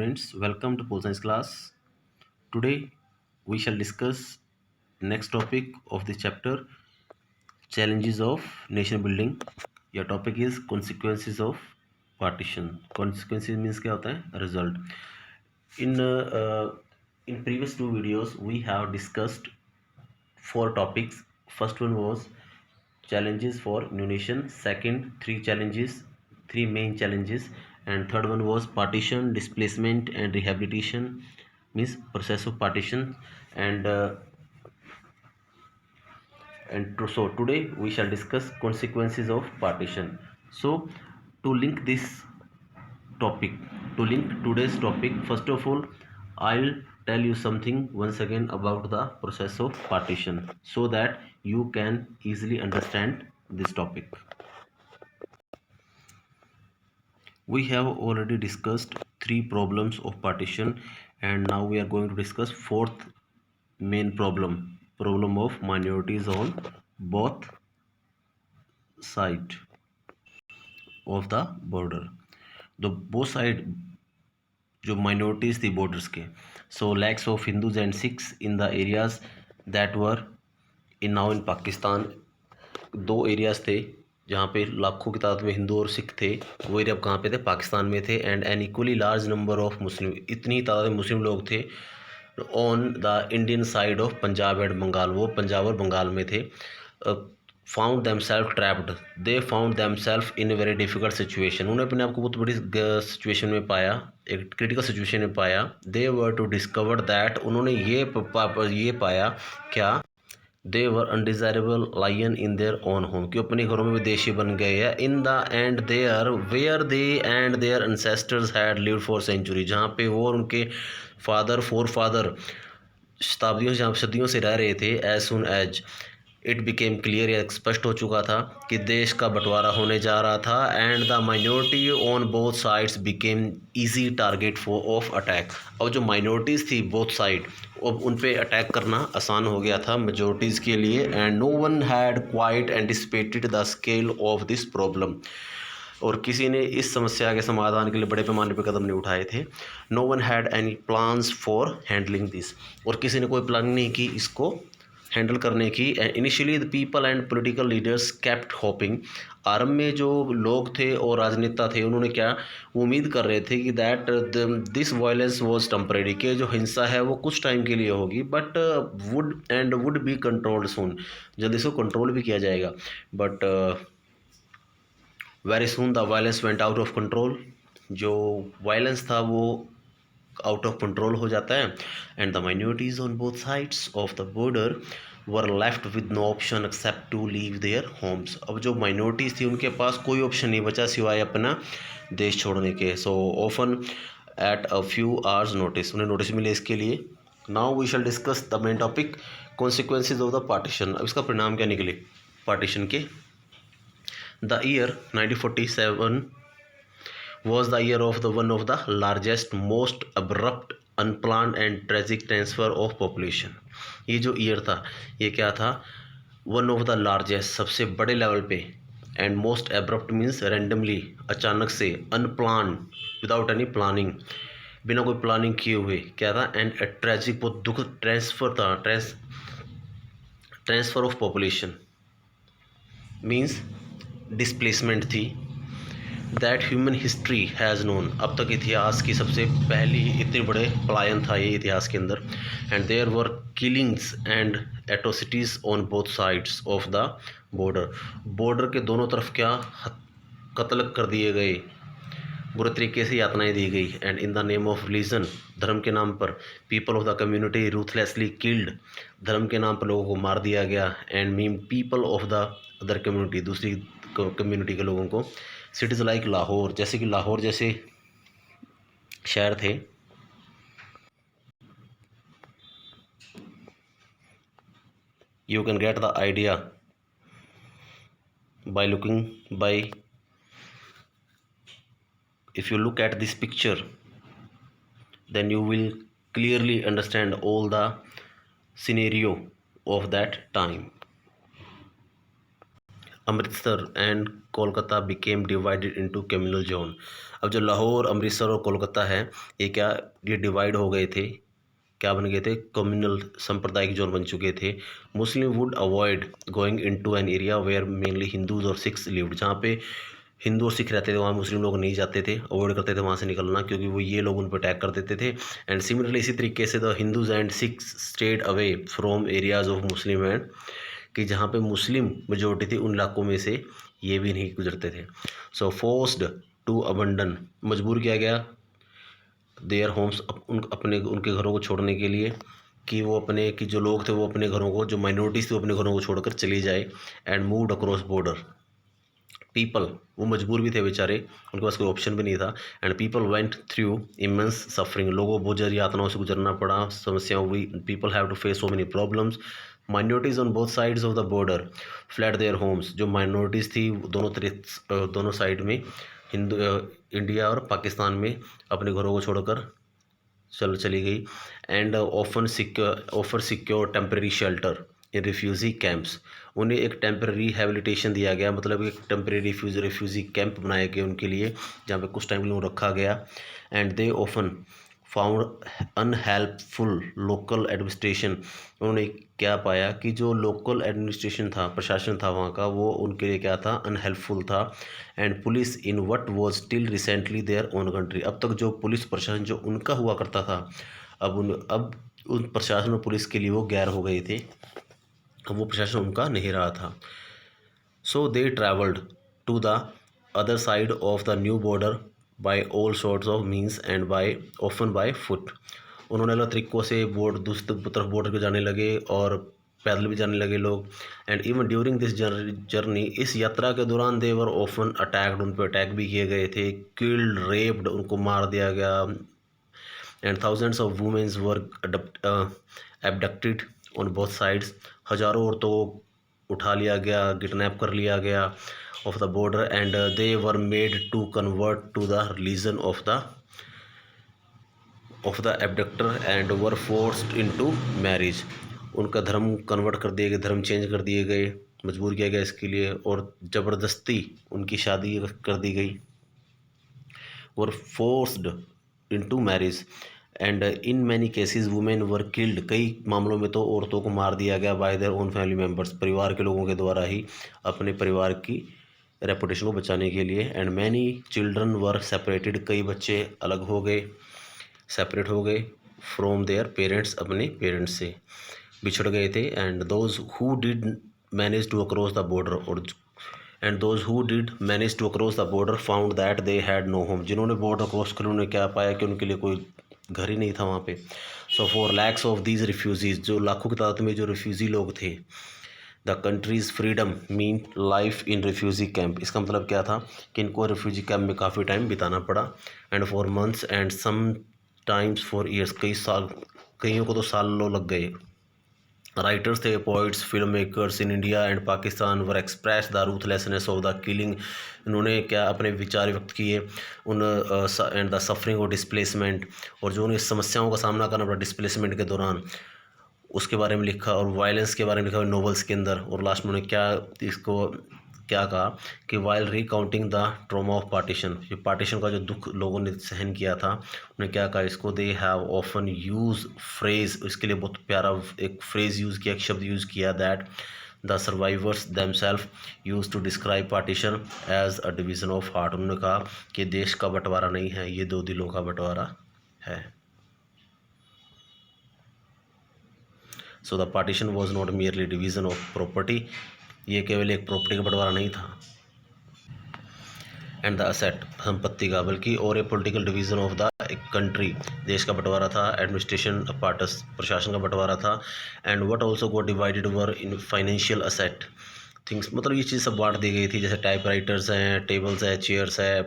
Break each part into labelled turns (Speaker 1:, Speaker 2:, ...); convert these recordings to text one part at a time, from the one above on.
Speaker 1: students, welcome to Pole Science class. Today we shall discuss next topic of this chapter, challenges of nation building. Your topic is consequences of partition. Consequences means क्या होता है? Result. In previous two videos we have discussed four topics. First one was challenges for new nation, second three main challenges, and third one was partition, displacement and rehabilitation, means process of partition. And so today we shall discuss consequences of partition. So to link this topic, to link today's topic, first of all I'll tell you something once again about the process of partition so that you can easily understand this topic. We have already discussed three problems of partition, and now we are going to discuss fourth main problem of minorities on both side of the border. The both side जो minorities थी borders के, so lakhs of Hindus and Sikhs in the areas that were now in Pakistan. दो areas थे जहाँ पे लाखों की तादाद में हिंदू और सिख थे. वो एरिया कहाँ पे थे? पाकिस्तान में थे. And an equally large number of Muslim, इतनी तादाद में मुस्लिम लोग थे on the Indian side of Punjab and Bengal. वो पंजाब और बंगाल में थे. Found themselves trapped, they found themselves in a very difficult situation. उन्होंने अपने आप को बहुत बड़ी सिचुएशन में पाया, एक क्रिटिकल सिचुएशन में पाया. They were to discover that, उन्होंने ये पाया क्या? They were undesirable aliens in their own home, कि अपने घरों में विदेशी बन गए हैं. In the end there where they and their ancestors had lived for century, जहाँ पे वो और उनके फादर शताब्दियों जहाँ सदियों से रह रहे थे. As soon as it became clear, या स्पष्ट हो चुका था कि देश का बंटवारा होने जा रहा था. And the minority on both sides became easy target for of attack. और जो माइनॉरिटीज़ थी बोथ साइड, अब उन पे अटैक करना आसान हो गया था मेजॉरिटीज़ के लिए. And no one had quite anticipated the scale of this problem, और किसी ने इस समस्या के समाधान के लिए बड़े पैमाने पर कदम नहीं उठाए थे. No one had any plans for handling this, और किसी ने कोई प्लान नहीं की इसको हैंडल करने की. Initially the people and political leaders kept hopping, आरंभ में जो लोग थे और राजनेता थे उन्होंने क्या उम्मीद कर रहे थे कि that this violence was temporary, कि जो हिंसा है वो कुछ टाइम के लिए होगी, but would be controlled soon, जल्दी से कंट्रोल भी किया जाएगा. But very soon the violence went out of control, जो वायलेंस था वो आउट ऑफ कंट्रोल हो जाता है. And the minorities on both sides of the border were left with no option except to leave their homes. अब जो minorities थी उनके पास कोई ऑप्शन नहीं बचा सिवाय अपना देश छोड़ने के. So often at a few hours notice, उन्हें नोटिस मिले इसके लिए. Now we shall discuss the main topic, consequences of the partition. अब इसका परिणाम क्या निकले पार्टीशन के? The year 1947 was the year of the one of the largest, most abrupt, unplanned and tragic transfer of population. ये जो year था ये क्या था? वन ऑफ द लार्जेस्ट, सबसे बड़े लेवल पे, and most abrupt means randomly, अचानक से, अनप्लान, विदाउट एनी प्लानिंग, बिना कोई प्लानिंग किए हुए क्या था? एंड ट्रेजिक, बहुत दुखद ट्रांसफर था. Transfer of population means displacement थी. That human history has known, अब तक इतिहास की सबसे पहली इतने बड़े पलायन था ये इतिहास के अंदर. And there were killings and atrocities on both sides of the border. Border के दोनों तरफ क्या कत्ल कर दिए गए, बुरे तरीके से यातनाएं दी गई. And in the name of religion, धर्म के नाम पर, people of the community ruthlessly killed, धर्म के नाम पर लोगों को मार दिया गया. And mean people of the other community, दूसरी कम्युनिटी के लोगों को. सिटीज़ लाइक लाहौर, जैसे कि लाहौर जैसे शहर थे, you can get the idea by looking by, if you look at this picture then you will clearly understand all the scenario of that time. Amritsar and Kolkata became divided into communal zone. अब जो लाहौर, अमृतसर और कोलकाता है, ये divide हो गए थे, क्या बन गए थे, कम्युनल सांप्रदायिक जोन बन चुके थे। Muslim would avoid going into an area where mainly Hindus और सिख्स लिव्ड। जहाँ पे हिंदू और सिख रहते थे वहाँ मुस्लिम लोग नहीं जाते थे, अवॉइड करते थे वहाँ से निकलना, क्योंकि वो ये लोग उन पर अटैक कर देते थे। एंड सिमिलरली इसी तरीके से the Hindus and Sikhs stayed away from areas of Muslim and, कि जहाँ पे मुस्लिम मेजोरिटी थी उन इलाकों में से ये भी नहीं गुजरते थे। सो फोर्स्ड टू अबंडन, मजबूर किया गया देयर होम्स, उनके घरों को छोड़ने के लिए, कि वो अपने कि जो लोग थे वो अपने घरों को, जो माइनॉरिटीज़ थी वो अपने घरों को छोड़कर चली जाए। And moved across border people, वो मजबूर भी थे बेचारे, उनके पास कोई ऑप्शन भी नहीं था। And people went through immense suffering, लोगों को बहुत ज़्यादा यातनाओं से गुजरना पड़ा, समस्याएं हुई। People have to face so many problems. Minorities on both sides of the border fled their homes, जो माइनॉरिटीज़ थी दोनों साइड में, हिंदू इंडिया और पाकिस्तान में, अपने घरों को छोड़कर चली गई। And offer secure temporary shelter in refugee camps, उन्हें एक टेम्प्रेरी हैबिलिटेशन दिया गया, मतलब एक टेम्प्रेरी रिफ्यूज़ी कैंप बनाए गए उनके लिए, जहाँ पे कुछ टाइम के लिए रखा गया। And they often found unhelpful local administration, उन्होंने क्या पाया कि जो लोकल एडमिनिस्ट्रेशन था, प्रशासन था वहाँ का, वो उनके लिए क्या था, अनहेल्पफुल था। And police in what was still recently their own country, अब तक जो पुलिस प्रशासन जो उनका हुआ करता था, अब उन प्रशासन और पुलिस के लिए वो गैर हो गए थे, अब वो प्रशासन उनका नहीं रहा था। So they travelled to the other side of the new border by all sorts of means and often by foot, उन्होंने अलग तरीक़ों से दूसरी तरफ बॉर्डर पे जाने लगे और पैदल भी जाने लगे लोग। And even during this journey, इस यात्रा के दौरान दे वर ऑफन अटैक्ड, उन पर अटैक भी किए गए थे, किल्ड, रेप्ड, उनको मार दिया गया। And thousands of womens were abducted on both sides, हज़ारों औरतों को उठा लिया गया, किडनैप कर लिया गया of the border. And they were made to convert to the religion of the abductor and were forced into marriage, उनका धर्म कन्वर्ट कर दिए गए, धर्म चेंज कर दिए गए, मजबूर किया गया इसके लिए, और ज़बरदस्ती उनकी शादी कर दी गई, वर forced into marriage. And in many cases women were killed, कई मामलों में तो औरतों को मार दिया गया bye their own family members, परिवार के लोगों के द्वारा ही, अपने परिवार की रेपुटेशन को बचाने के लिए। And many children were separated, कई बच्चे अलग हो गए, सेपरेट हो गए फ्रॉम देयर पेरेंट्स, अपने पेरेंट्स से बिछड़ गए थे। And those who did manage to across the border, और and those who did manage to across the border found that they had no home, जिन्होंने बॉर्डर क्रॉस कर उन्होंने क्या पाया कि उनके लिए कोई घर ही नहीं था वहाँ पे। So for lakhs of these refugees, जो लाखों की तादाद में जो रिफ्यूज़ी लोग थे, the countries freedom mean life in refugee camp, इसका मतलब क्या था कि इनको रिफ्यूज़ी कैंप में काफ़ी टाइम बिताना पड़ा। And for months and sometimes for years, कई साल, कईयों को तो सालों लग गए। राइटर्स थे, poets, film makers in India and Pakistan were express the ruthlessness of the killing, इन्होंने क्या अपने विचार व्यक्त किए उन एंड द सफरिंग और डिस्प्लेसमेंट, और जो उन्हें समस्याओं का सामना करना पड़ा डिस्प्लेसमेंट के दौरान, उसके बारे में लिखा, और वायलेंस के बारे में लिखा नॉवेल्स के अंदर। और लास्ट में उन्होंने क्या कहा कि while recounting the trauma of partition, ये पार्टीशन का जो दुख लोगों ने सहन किया था, उन्होंने क्या कहा इसको, they have often use phrase, इसके लिए बहुत प्यारा एक फ्रेज यूज़ किया, एक शब्द यूज़ किया, that the survivors themselves use to describe partition as a division of heart, उन्होंने कहा कि देश का बंटवारा नहीं है, ये दो दिलों का बंटवारा है। So the partition was not merely division of property, ये केवल एक प्रॉपर्टी का बंटवारा नहीं था, एंड द असेट, संपत्ति का, बल्कि और ए पॉलिटिकल डिवीज़न ऑफ द एक कंट्री, देश का बंटवारा था, एडमिनिस्ट्रेशन पार्टस, प्रशासन का बंटवारा था। And what also got divided were in financial asset things, मतलब ये चीज़ सब बांट दी गई थी, जैसे टाइप राइटर्स हैं, टेबल्स है, चेयर्स है,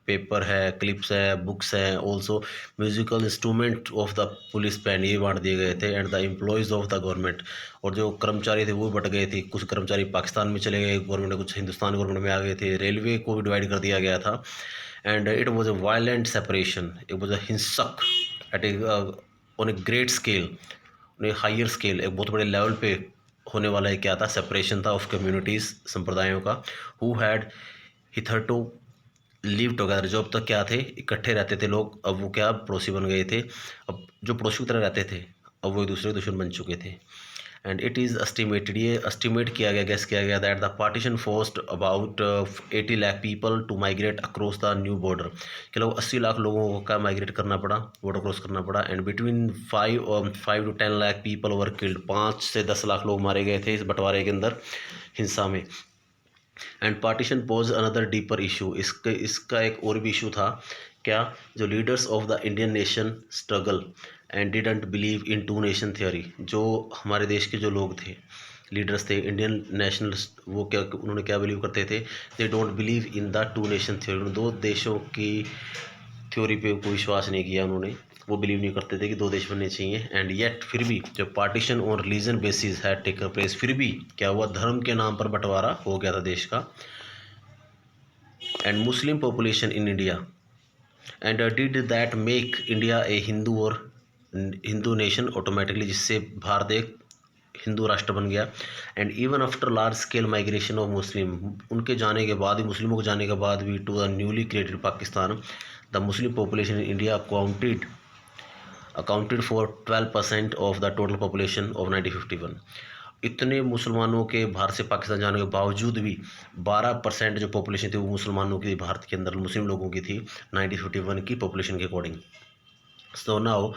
Speaker 1: पेपर है, क्लिप्स है, बुक्स हैं, also musical instrument of the police band, ये बांट दिए गए थे। And the employees of the government, और जो कर्मचारी थे वो बट गए थे, कुछ कर्मचारी पाकिस्तान में चले गए गवर्नमेंट में, कुछ हिंदुस्तान गवर्नमेंट में आ गए थे, रेलवे को भी डिवाइड कर दिया गया था। And it was a violent separation, it was a हिंसक at a on a great scale, higher scale, एक बहुत बड़े लेवल पे होने वाला है क्या था, सेपरेशन था ऑफ कम्युनिटीज़, संप्रदायों का, हु हैड हिथरटू लिव टुगेदर, जो अब तक क्या थे, इकट्ठे रहते थे लोग, अब वो क्या पड़ोसी बन गए थे। अब जो पड़ोसी की तरह रहते थे अब वो एक दूसरे के दुश्मन बन चुके थे। एंड इट इज़ एस्टिमेटेड, ये एस्टिमेट किया गया, गेस किया गया, that the partition forced about 80 lakh people to migrate across the new border, कि लोग 80 लाख लोगों को का माइग्रेट करना पड़ा, बॉर्डर क्रॉस करना पड़ा। And between 5 to 10 lakh people were killed, 5 से 10 लाख लोग मारे गए थे इस बंटवारे के अंदर, हिंसा में। And partition pose another deeper issue, इसका एक और भी इशू था, क्या, जो leaders of the Indian nation struggle and didn't believe in two nation theory, जो हमारे देश के जो लोग थे, लीडर्स थे इंडियन नेशनल्स, वो क्या, उन्होंने क्या बिलीव करते थे, they don't believe in the two nation theory, दो देशों की थ्योरी पे कोई विश्वास नहीं किया उन्होंने, वो बिलीव नहीं करते थे कि दो देश बनने चाहिए। एंड येट, फिर भी जब पार्टीशन और रिलीजन बेसिस है टेकर प्लेस, फिर भी क्या हुआ, धर्म के नाम पर बंटवारा हो गया था देश का। And Muslim population in India, and did that make India a Hindu और हिंदू नेशन ऑटोमेटिकली, जिससे भारत एक हिंदू राष्ट्र बन गया। And even after large scale migration of Muslim, उनके जाने के बाद ही, मुस्लिमों के जाने के बाद भी, to the newly created Pakistan, the Muslim population in India accounted for 12% of the total population of 1951। इतने मुसलमानों के भारत से पाकिस्तान जाने के बावजूद भी 12% जो पॉपुलेशन थी वो मुसलमानों की, भारत के अंदर मुस्लिम लोगों की थी 1951 की पॉपुलेशन के according. So now,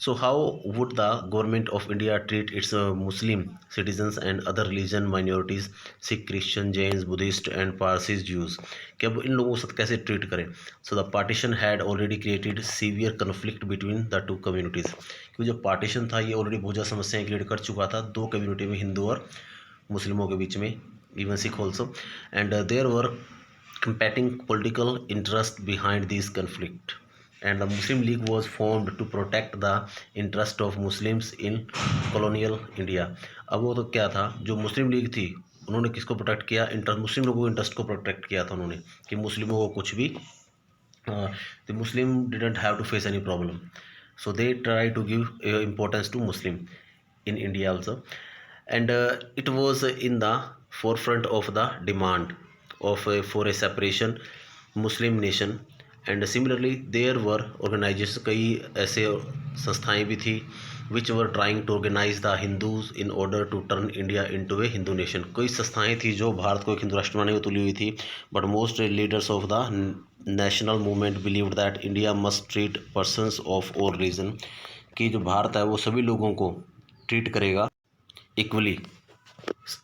Speaker 1: so how would the government of India treat its Muslim citizens and other religion minorities, Sikh, Christian, Jains, Buddhist and Parsis, Jews? कि अब इन लोगों के साथ कैसे ट्रीट करें? So the partition had already created severe conflict between the two communities. क्योंकि जो partition था ये ऑलरेडी बहुत ज़्यादा समस्याएं क्रिएट कर चुका था दो कम्युनिटी में, हिंदू और मुस्लिमों के बीच में, even Sikh also. And there were competing political interest behind these conflict, and the Muslim League was formed to protect the interest of Muslims in colonial India। अब वो तो क्या था, जो मुस्लिम लीग थी उन्होंने किसको प्रोटेक्ट किया, इंटरेस्ट, मुस्लिम लोगों के इंटरेस्ट को प्रोटेक्ट किया था उन्होंने, कि मुस्लिमों को कुछ भी, the Muslim didn't have to face any problem, so they try to give importance to Muslim in India also। And it was in the forefront of the demand of for a separation Muslim nation। And similarly there were organisation, कई ऐसे संस्थाएं भी थी which were trying to organise the Hindus in order to turn India into a Hindu nation. कई संस्थाएं थी जो भारत को एक हिंदू राष्ट्र बनाने में तुली हुई थी, but most leaders of the national movement believed that India must treat persons of और रीजन, कि जो भारत है वो सभी लोगों को ट्रीट करेगा इक्वली,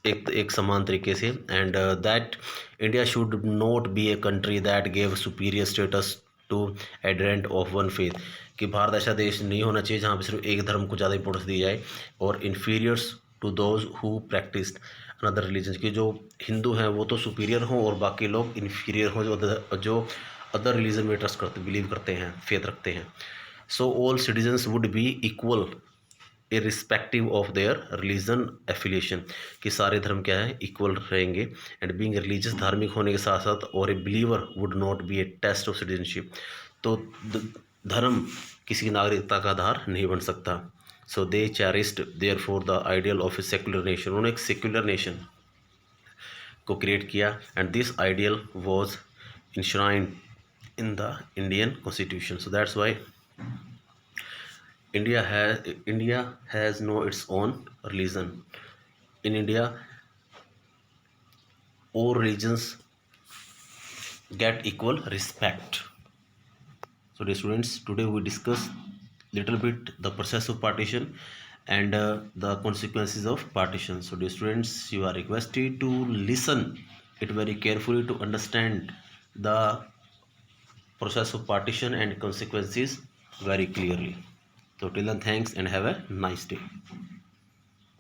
Speaker 1: एक समान तरीके से। And that India should not be a country that gave superior status to adherent of one faith, कि भारत ऐसा देश नहीं होना चाहिए जहाँ पे सिर्फ एक धर्म को ज़्यादा इंपॉर्टेंस दी जाए, और inferiors to those who practised another religion, कि जो हिंदू हैं वो तो सुपीरियर हों और बाकी लोग इन्फीरियर हों जो अदर रिलीजन में ट्रस्ट करते, बिलीव करते हैं, फेथ रखते हैं। So all citizens would be equal irrespective of their religion affiliation, कि सारे धर्म क्या है, इक्वल रहेंगे। एंड बीइंग रिलीजियस, धार्मिक होने के साथ साथ, और a believer would not be a test of citizenship, तो धर्म किसी की नागरिकता का आधार नहीं बन सकता। So they cherished therefore the ideal of a secular nation, उन्होंने एक सेक्युलर नेशन को क्रिएट किया, and this ideal was enshrined in the Indian Constitution। So that's why India has no its own religion. In India, all religions get equal respect. So dear students, today we discuss little bit the process of partition and the consequences of partition. So dear students, you are requested to listen it very carefully to understand the process of partition and consequences very clearly. So till then, thanks and have a nice day.